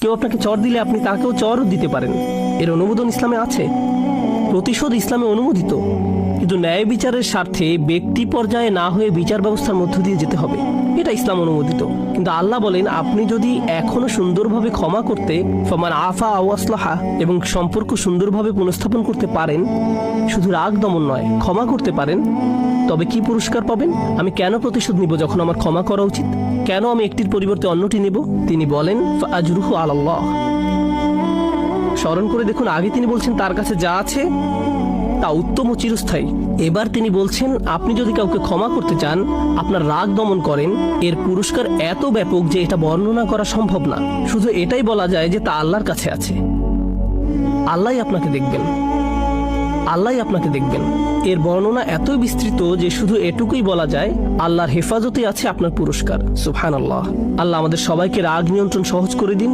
কেউ আপনাকে চর দিলে আপনি তাকেও চরও দিতে পারেন, এর অনুমোদন ইসলামে আছে। প্রতিশোধ ইসলামে অনুমোদিত, কিন্তু ন্যায় বিচারের স্বার্থে ব্যক্তি পর্যায়ে না হয়ে বিচার ব্যবস্থার মধ্য দিয়ে যেতে হবে, এটা ইসলাম অনুমোদিত। কিন্তু আল্লাহ বলেন, আপনি যদি এখনো সুন্দরভাবে ক্ষমা করতে ফামান আফা আও আসলাহা এবং সম্পর্ক সুন্দরভাবে পুনঃস্থাপন করতে পারেন, শুধু রাগ দমন নয়, ক্ষমা করতে পারেন, তবে কি পুরস্কার পাবেন? আমি কেন প্রতিশোধ নিব যখন আমার ক্ষমা করা উচিত? কেন আমি একটির পরিবর্তে অন্যটি নেব? তিনি বলেন, ফাআজরুহু আলাল্লাহ। স্মরণ করে দেখুন, আগে তিনি বলছেন তার কাছে যা আছে তা উত্তম ও চিরস্থায়ী। এবার তিনি বলছেন, আপনি যদি কাউকে ক্ষমা করতে চান, আপনার রাগ দমন করেন, এর পুরস্কার এত ব্যাপক যে এটা বর্ণনা করা সম্ভব না। শুধু এটাই বলা যায় যে তা আল্লাহর কাছে আছে। আল্লাহই আপনাকে দেখবেন, আল্লাহই আপনাকে দেখবেন। এর বর্ণনা এতই বিস্তৃত যে শুধু এটুকুই বলা যায়, আল্লাহর হেফাজতে আছে আপনার পুরস্কার। সুবহানাল্লাহ। আল্লাহ আমাদের সবাইকে রাগ নিয়ন্ত্রণ সহজ করে দিন।